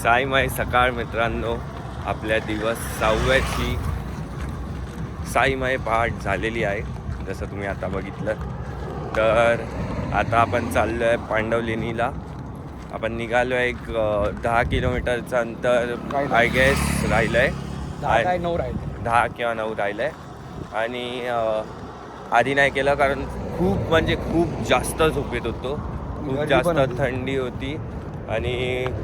साईमय सकाळ मित्रांनो, आपल्या दिवस 6व्याची साईमय पहाट झालेली आहे. जसं तुम्ही आता बघितलं. तर आता आपण चाललो आहे पांडवलेणीला. आपण निघालो आहे. एक 10 किलोमीटरचं अंतर आय गेस राहिलं आहे. 10 किंवा 9 राहिलं आहे. आणि आधी नाही केलं कारण खूप म्हणजे खूप जास्त झोपेत होतो. खूप जास्त थंडी होती आणि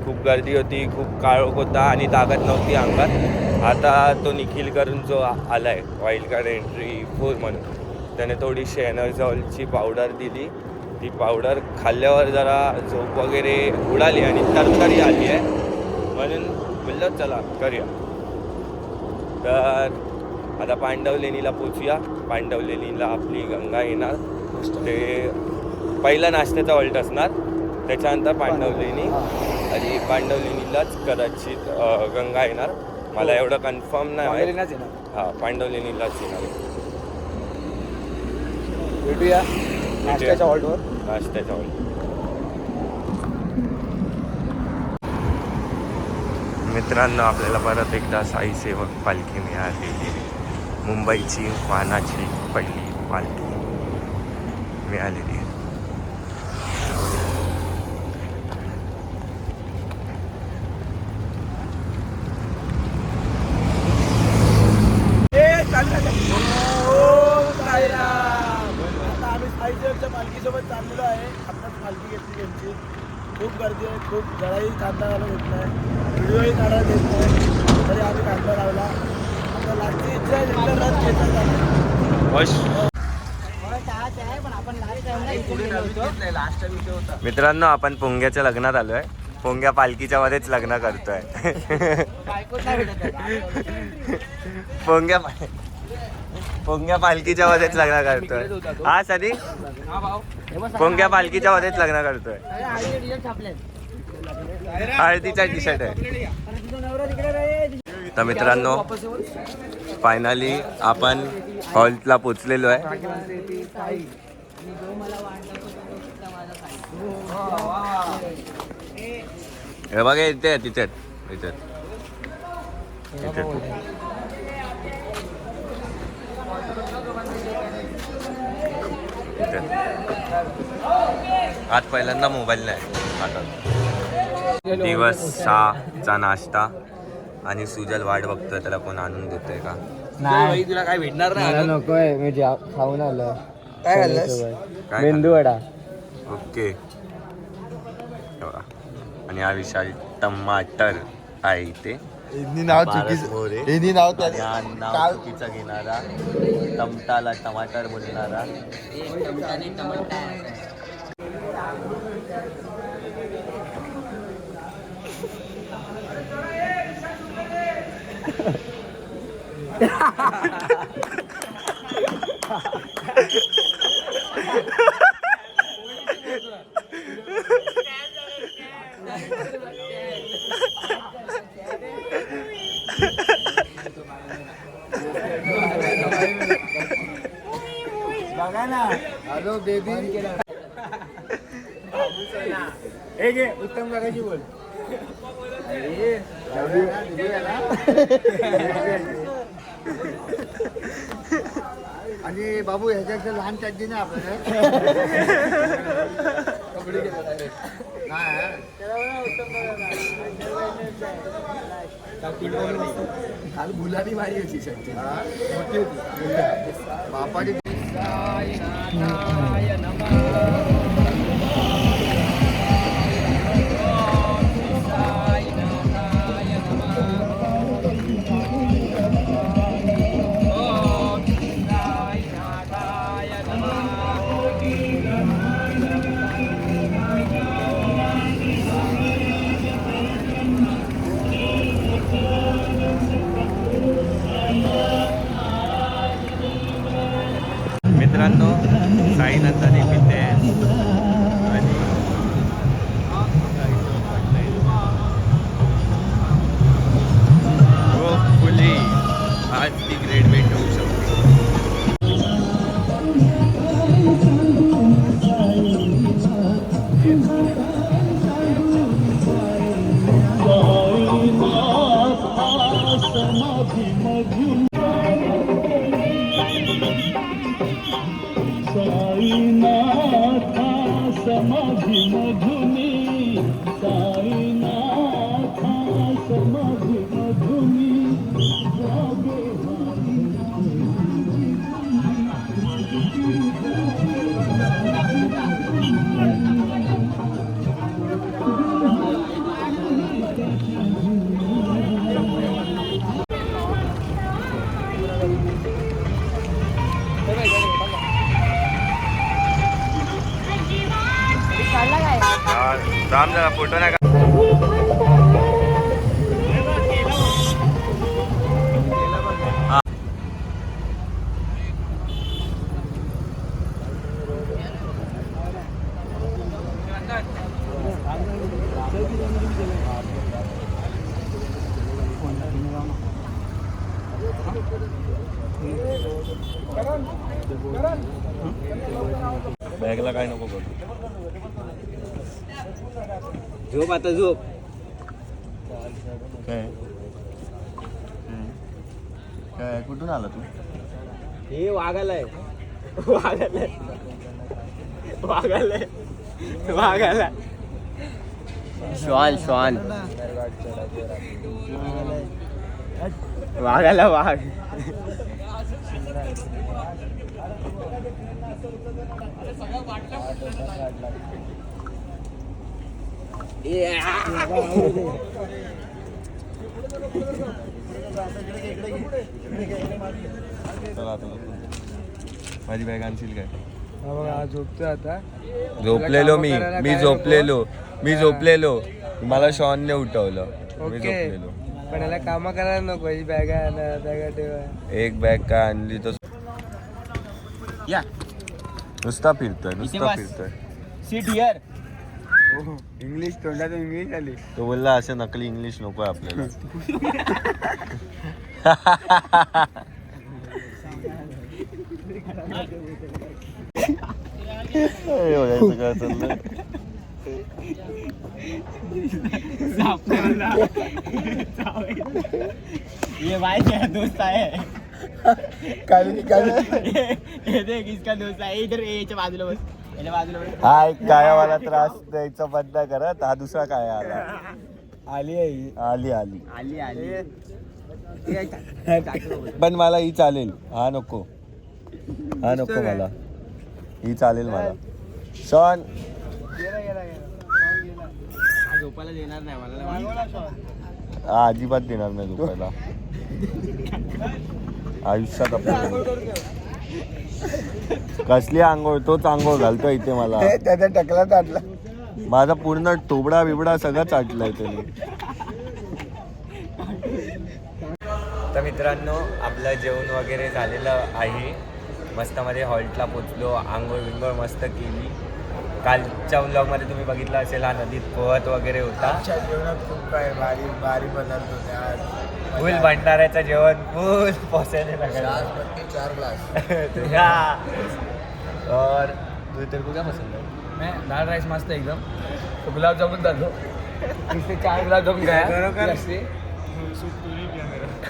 खूप गर्दी होती. खूप काळोख होता आणि ताकद नव्हती अंगात. आता तो निखिल करून जो आला आहे वाईल्ड कार्ड एंट्री 4 म्हणून, त्याने थोडीशी एनर्जॉलची पावडर दिली. ती पावडर खाल्ल्यावर जरा झोप वगैरे उडाली आणि तरतरी आली आहे. म्हणून बोललं चला करूया. तर आता पांडवलेणीला पोचूया. पांडवलेणीला आपली गंगा येणार. ते पहिला नाश्त्याचा हॉल्ट असणार, त्याच्यानंतर पांडवलेणी आणि पांडवलेणीलाच कदाचित गंगा येणार. मला एवढं कन्फर्म नाही. हां, पांडवलेणीलाच येणार. भेटूया नाश्त्याच्या हॉल्टवर. नाश्त्याच्या हॉल्ट. मित्रांनो, आपल्याला परत एकदा साई सेवक पालखी मिळालेली. मुंबईची मानाची पहिली पालखी मिळालेली. पालखीसोबत चाललेलो आहे. आत्ताच पालखी घेतली त्यांची. खूप गर्दी आहे. खूप जराही कांदा घालून घेत नाही, व्हिडिओही काढायला देत नाही. तरी आम्ही कांदा लावला. आता लास्टची इच्छा आहे नंतर रथ घेतला. मित्रांनो, आपण पोंग्याच्या लग्नात आलो आहे. पोंग्या पालखीच्या मध्येच लग्न करतोय. पोंग्या पालखीच्या मध्येच लग्न करतोय. हा सदी पोंग्या पालखीच्या मध्येच लग्न करतोय. हळदीचा टी शर्ट आहे. तर मित्रांनो, फायनली आपण हॉल्टला पोचलेलो आहे. हे बघा, इथे तिथे इथे आज पहिल्यांदा मोबाईल नाही हातात. दिवस 6चा नाश्ता आणि सुजल वाट बघतोय त्याला कोण आणून देतोय का. नाही, तुला काय भेटणार नाही. नकोय, मी खाऊन आलो. काय खाल्लंस? मेंदू वडा. ओके. आणि हा विशाल टमाटर आहे इथे. नाव चुकीचा घेणारा, टमटाला टमाटर बोलणारा. बघा ना. Hello baby. हे घे, उत्तम काकाची बोल. आणि बाबू ह्याच्याकडे लहान चड्डी नाही आपल्याला. कबड्डी काल गुलाबी मारी होती चड्डी, मोठी होती. बापाडी मित्रांनो, साईनंतर पिते आणि होपफुली आज ती ग्रेड भेट होऊ शकते. साईनाथा समाधी मधुनी साईनाथा समाधी मधुनी जागे राम जरा फोटो नाही का बॅगला काय नको करू. झोप आता झोप. काय काय कुठून आला तू? हे वागायलाय वागायलाय वागायलाय वागायलाय. श्वान श्वान वागायला वाघ. चला आता माझी बॅग आणशील काय? झोपतोय आता. झोपलेलो मी झोपलेलो मला शॉनने उठवलं. मी झोपलेलो. पण याला कामं करायला नको. ही बॅगा ठेवा. एक बॅग काय आणली तर या नुसता फिरतोय इथे बस. Seat here. इंग्लिश तोंडात इंग्लिश आली. तो बोलला असं नकली इंग्लिश नको आपल्याला. काय चाललंय? ये भाई मेरा दोस्त है. ये देख इसका दोस्त है. इधर याच्या बाजूला बस. याच्या बाजूला बस. हा कायावाला त्रास द्यायचा बंद करत. हा दुसरा काय आला. आली आहे. आली आली आली. पण मला ही चालेल. हा नको मला. ही चालेल मला. शॉन झोपायला देणार नाही मला. हा अजिबात देणार नाही झोपायला आयुष्यात. आपल्या कसली आंघोळ तोच आंघोळ घालतो इथे मला. त्याचा टकला चाटला. माझा पूर्ण टोबडा बिबडा सगळं चाटलाय त्याने. तर मित्रांनो आपलं जेवण वगैरे झालेलं आहे. मस्तमध्ये हॉल्टला पोचलो. आंघोळ बिंघोळ मस्त केली. कालच्या व्लॉगमध्ये तुम्ही बघितलं असेल हा नदीत पोहत वगैरे होता. जेवणात खूप काय भारी भारी पदार्थ होते आज. फुल भंडाऱ्याचं जेवण फुल पोचायला प्रत्येक 4 ग्लास. और तुझे तेरे को क्या पसंद है? मैं दाल राइस मस्त एकदम. तो गुलाब जामुन डाल दो. इससे 4 गुलाब जामुन खाया.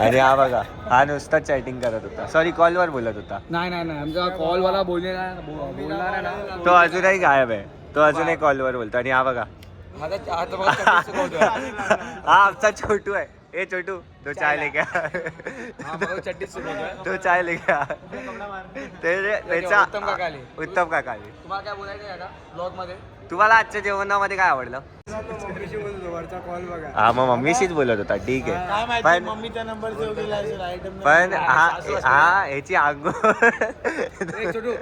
आणि हा बघा हा नुसता चॅटिंग करत होता. सॉरी कॉलवर बोलत होता. नाही आमचा कॉलवाला बोलणार आहे ना. तो अजूनही गायब आहे. तो अजूनही कॉलवर बोलतो. आणि हा बघा हा आमचा छोटू आहे. ए छोटू तो चाय लेके आ. तो चाय लेके आ. त्याचा उत्तम काका. तुम्हाला काय बोलायचं आहे का ब्लॉग मध्ये? तुम्हाला आजच्या जेवणामध्ये काय आवडलं? कॉल बघा. हा मग मम्मीशीच बोलत होता. ठीक आहे पण मम्मीचा नंबर सेव्ह केला असेल आयटम. पण हा ह्याची आंघोळ छोटू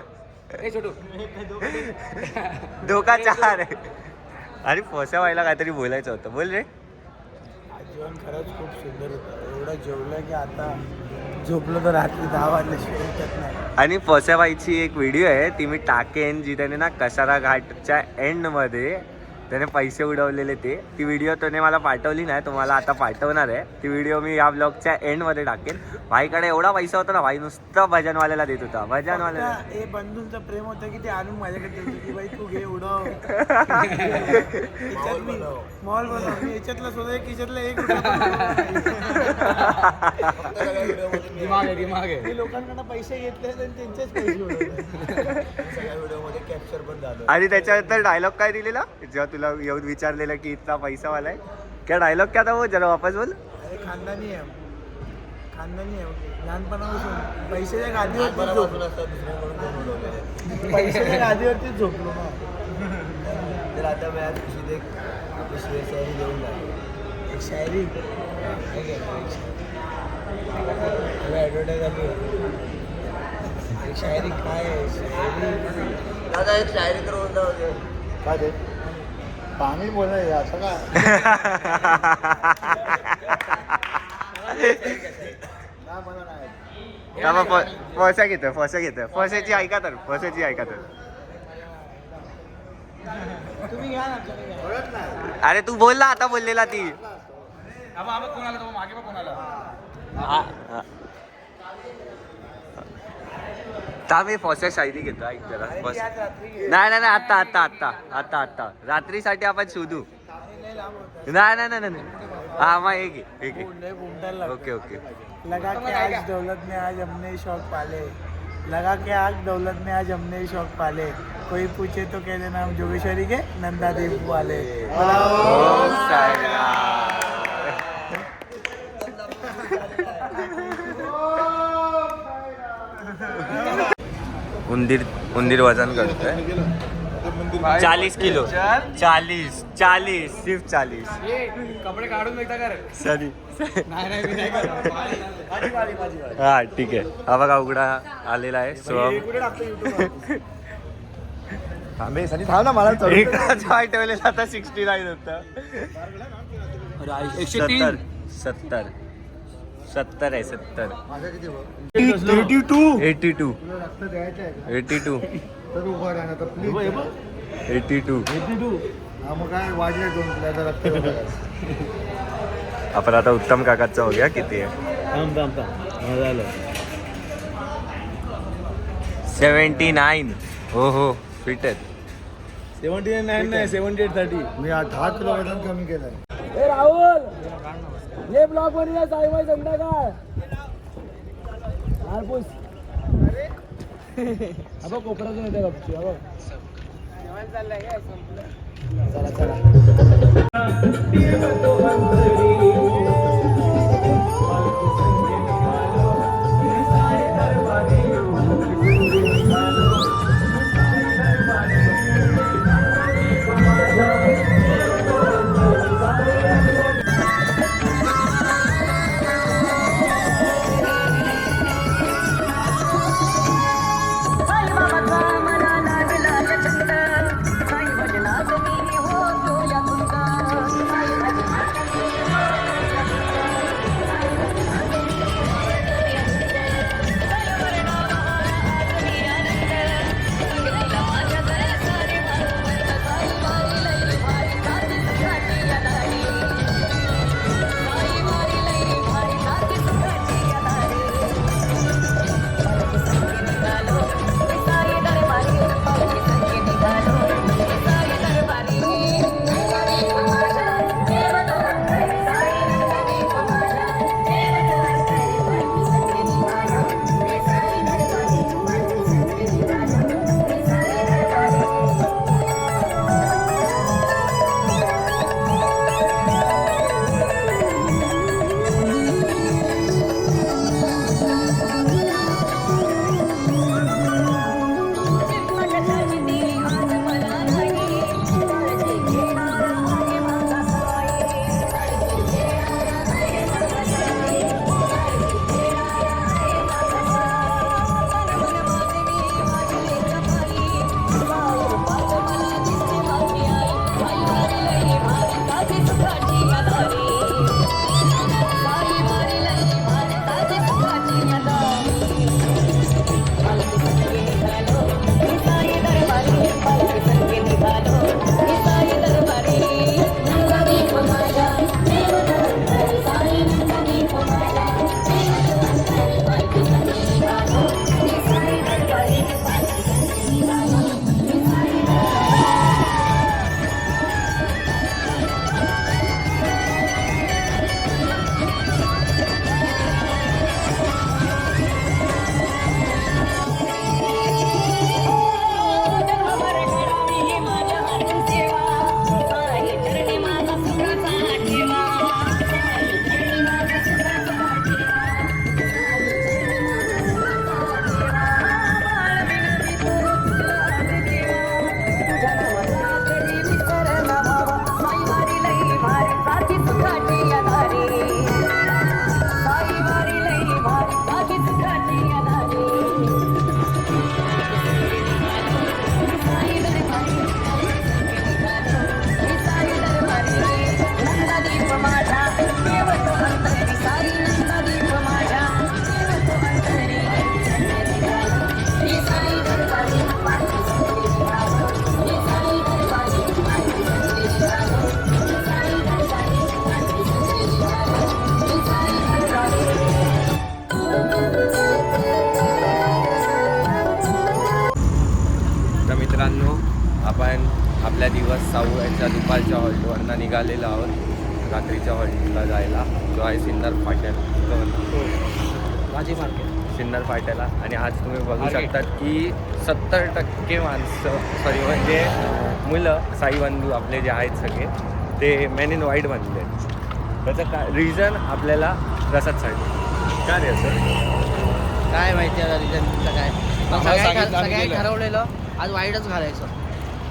धोका 4 आहे. आणि पोसा व्हायला काहीतरी बोलायचं होतं. बोल रे. जेवण खरंच खूप सुंदर होतं. एवढं जेवलं की आता झोपलो तर रात्री 10 वाजल्याशिवाय उठत नाही. आणि पोसाबाईची एक व्हिडिओ आहे ती मी टाकेन जी त्याने ना कसारा घाटच्या एंडमध्ये त्याने पैसे उडवलेले ती व्हिडिओ त्याने मला पाठवली नाही, तुम्हाला आता पाठवणार आहे ती व्हिडिओ मी या ब्लॉगच्या एंडमध्ये टाकेन. भाईकडे एवढा पैसा होता ना, भाई नुसतं भजनवाल्याला देत होता, भजनवाल्याला. हे बंधूंचं प्रेम होतं की ते आणून माझ्याकडे देतो की बाई तू घे उडव. मॉल बनव मी याच्यातला स्वतः एक याच्यातला एक दिमाग आहे. मी लोकांकडनं पैसे घेतले आणि त्यांचेच पैसे उडवले. सगळ्या व्हिडिओमध्ये कॅप्चर पण झालं. आणि त्याच्यानंतर डायलॉग काय दिलेला जेव्हा तुला येऊन विचारलेलं की इथला पैसा वाला आहे, क्या डायलॉग क्या था वो, जरा वापस बोल. अरे खानदानी आहे, खानदानी आहे. लहानपणापासून पैशाच्या गादीवरती झोपलो, पैशाच्या गादीवरतीच झोपलो ना. तर आता मी आज खुशी एक आपली शायरी देऊन झाली. एक शायरी ॲडव्हर्टाईज आली. एक शायरी काय आहे, शायरी दादा एक शायरी तर होऊन जाऊ दे. काय ते पाणी बोलाय असं का. फसा घेतोय फसाची ऐका तर, फसाची ऐका तर. तुम्ही घ्या ना, तुम्ही घ्या. अरे तू बोलला आता, बोललेला ती. मागे कोणाला मी फसा शायरी घेतो, ऐक जरा. अरे ती आज रात्री घे. नाही आता रात्रीसाठी आपण शोधू. लय लांब होतं. नाही हा मग एक लय घुमटायला लागतं. ओके. लगा के आज दौलत में आज हमने शौक पाले, लगा के आज दौलत में आज हमने शौक पाले, कोई पूछे तो कह देना हम जोगेश्वरी के नंदा देव वाले. उंदीर वजन करतोय 40 किलो. 40 सिर्फ 40. कपडे काढून बघता कर. सॉरी. नाही मी नाही करत. हा ठीक आहे. हा बघा उघडा आलेला आहे सोहम. कुठे टाकतो YouTube? थांब ना मला एका जॉय ठेवलेला आता 69 होतं. 70 आहे 70. माझं किती बघ? 82 रक्त द्यायचं आहे का? 82 तर उभा राहणार तर प्लीज. 82. हा मग काय वाढले 2 प्लेट रक्त वगैरे. आपण आता उत्तम काकाचा हो गया किती आहे. 79. हो फिट आहेत. 79 नाही 78-30. मी 10 किलो वजन कमी केलंय. ए राहुल हे ब्लॉग मध्ये या साईबाई संध्याकाळ हारपूस. अबा कोपऱ्यातून येते गपची. अबा जेवण चाललंय काय संपलं. चला साई भजनात मी होतो या तुमचा. आपला दिवस 6व्याच्या दुपारच्या हॉल्टवरनं निघालेलो आहोत रात्रीच्या हॉल्टला जायला, जो आहे सिन्नर फाट्याला भाजी मार्केट सिन्नर फाट्याला. आणि आज तुम्ही बघू शकतात की 70% माणसं म्हणजे मुलं साई बंधू आपले जे आहेत सगळे ते मेन इन व्हाईट बनले आहेत. त्याचं काय रिझन आपल्याला प्रसाद सांगितलं काय रे असं काय माहिती आता रिझन तुमचं काय, सगळ्यांनी ठरवलेलं आज वाईटच घालायचं,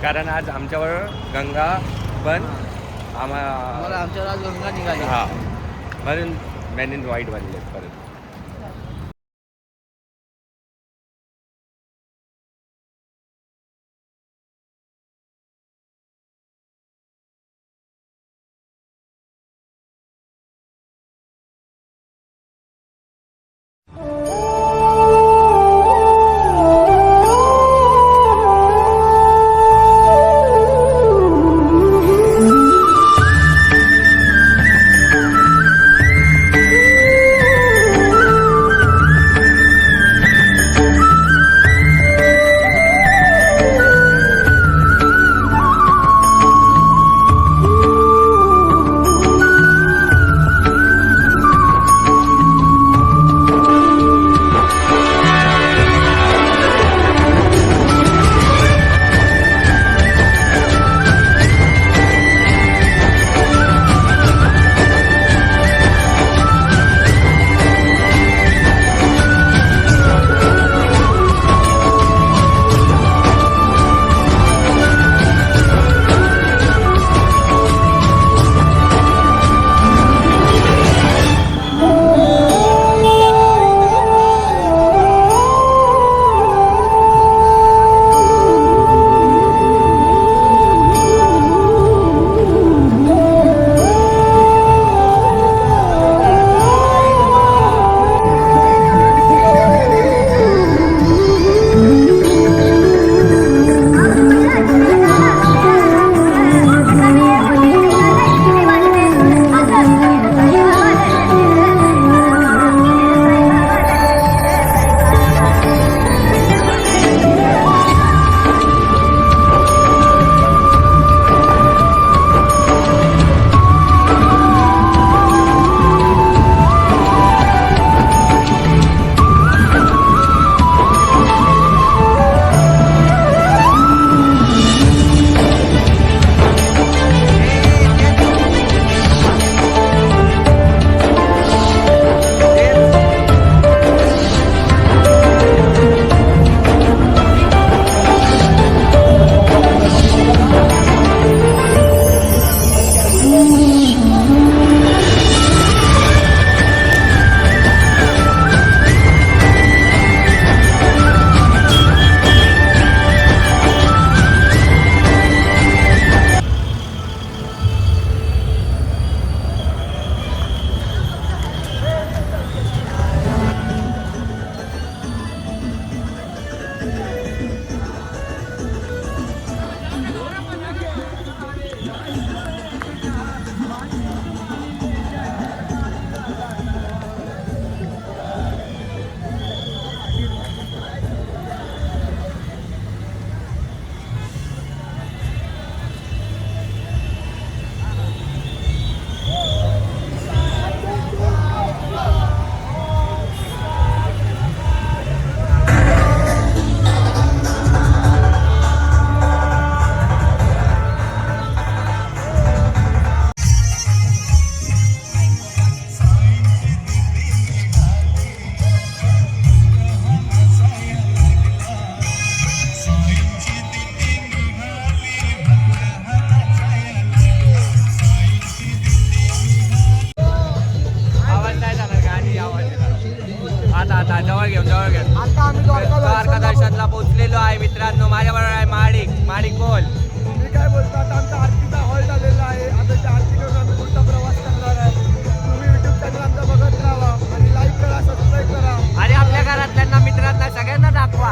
कारण आज आमच्यावर गंगा पण मला आमच्यावर आज गंगा निघाली. हां म्हणून मेन इन व्हाईट बनले परत. द्वारका दर्शनला पोहोचलेलो आहे मित्रांनो. माझ्याबरोबर आहे माडिक. माडिक बोल. मी काय बोलतो, आता आमचा आरतीचा हॉल झालेला आहे. आता त्या आरती करून आम्ही पुढचा प्रवास करणार आहे. तुम्ही युट्यूब चॅनल आमचा बघत राहा आणि लाईक करा, सबस्क्राईब करा आणि आपल्या घरातल्यांना मित्रांना सगळ्यांना दाखवा.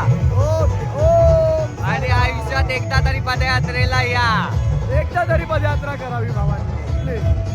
आणि आयुष्यात एकदा तरी पदयात्रेला या. एकदा तरी पदयात्रा करावी भावांनी प्लीज.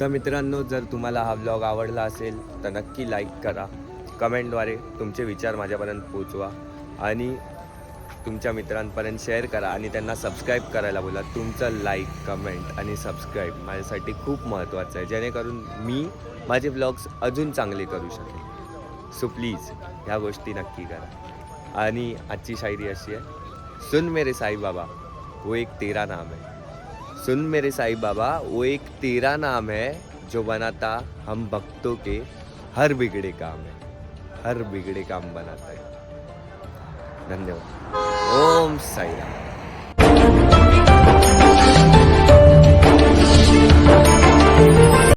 तर मित्रांनो, जर तुम्हाला हा व्लॉग आवडला असेल तर नक्की लाईक करा, कमेंटद्वारे तुमचे विचार माझ्यापर्यंत पोचवा आणि तुमच्या मित्रांपर्यंत शेअर करा आणि त्यांना सबस्क्राईब करायला बोला. तुमचं लाईक, कमेंट आणि सबस्क्राईब माझ्यासाठी खूप महत्त्वाचं आहे, जेणेकरून मी माझे व्लॉग्स अजून चांगले करू शकेन. सो प्लीज ह्या गोष्टी नक्की करा. आणि आजची शायरी अशी आहे, सुन मेरे साई बाबा वो एक तेरा नाम है, सुन मेरे साई बाबा वो एक तेरा नाम है, जो बनाता हम भक्तों के हर बिगड़े काम है, हर बिगड़े काम बनाता है. धन्यवाद. ओम साईराम.